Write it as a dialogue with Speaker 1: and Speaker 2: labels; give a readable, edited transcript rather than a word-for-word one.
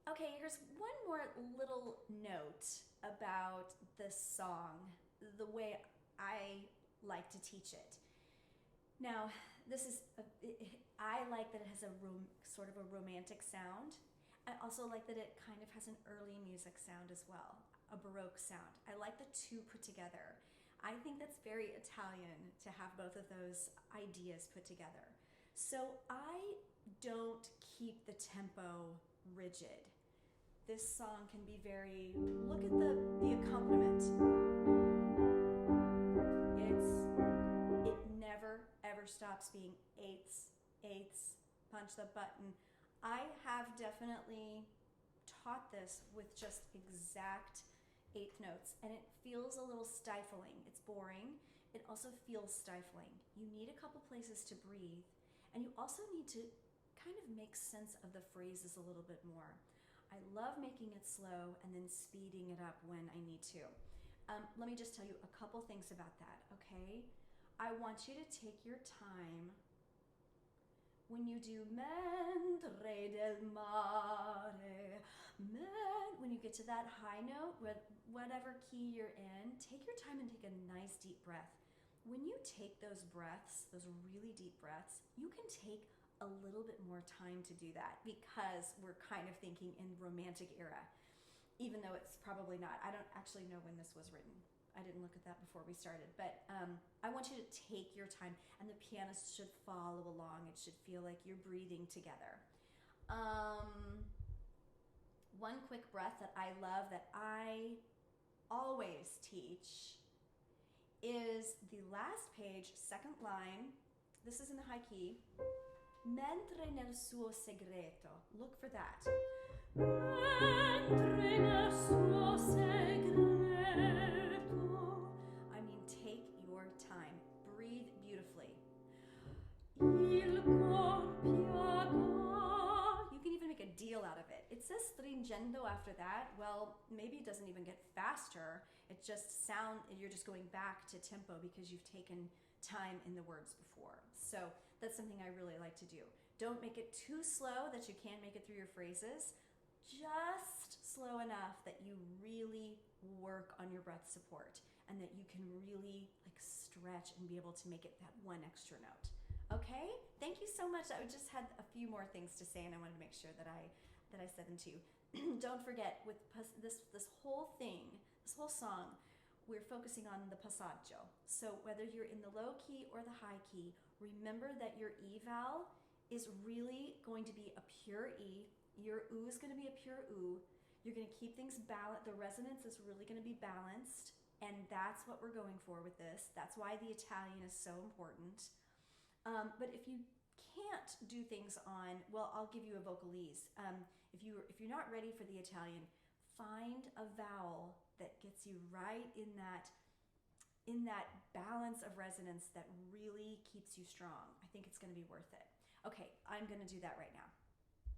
Speaker 1: Okay, here's one more little note about this song, the way I like to teach it. Now, I like that it has a sort of a romantic sound. I also like that it kind of has an early music sound as well, a Baroque sound. I like the two put together. I think that's very Italian to have both of those ideas put together. So I don't keep the tempo rigid. This song can be very, look at the accompaniment. It never ever stops being eighths, eighths, punch the button. I have definitely taught this with just exact eighth notes, and it feels a little stifling. It's boring. It also feels stifling. You need a couple places to breathe, and you also need to kind of make sense of the phrases a little bit more. I love making it slow and then speeding it up when I need to. Let me just tell you a couple things about that, okay? I want you to take your time when you do mentre del mare, when you get to that high note, whatever key you're in, take your time and take a nice deep breath. When you take those breaths, those really deep breaths, you can take a little bit more time to do that because we're kind of thinking in romantic era, even though it's probably not. I don't actually know when this was written. I didn't look at that before we started, but I want you to take your time, and the pianist should follow along. It should feel like you're breathing together. One quick breath that I love that I always teach is the last page, second line. This is in the high key. Mentre nel suo segreto. Look for that. Mentre nel suo segreto. I mean, take your time. Breathe beautifully. Il cor piaga. You can even make a deal out of it. It says stringendo after that. Well, maybe it doesn't even get faster. It just you're just going back to tempo because you've taken time in the words before. So that's something I really like to do. Don't make it too slow that you can't make it through your phrases. Just slow enough that you really work on your breath support and that you can really like stretch and be able to make it that one extra note. Okay? Thank you so much. I just had a few more things to say and I wanted to make sure that I said them to you. Don't forget, with this whole thing, this whole song, we're focusing on the passaggio. So whether you're in the low key or the high key, remember that your E vowel is really going to be a pure E. Your U is going to be a pure U. You're going to keep things balanced. The resonance is really going to be balanced, and that's what we're going for with this. That's why the Italian is so important. But if you can't do things on, well, I'll give you a vocalese. If you're not ready for the Italian, find a vowel that gets you right in that balance of resonance that really keeps you strong. I think it's going to be worth it. Okay, I'm going to do that right now.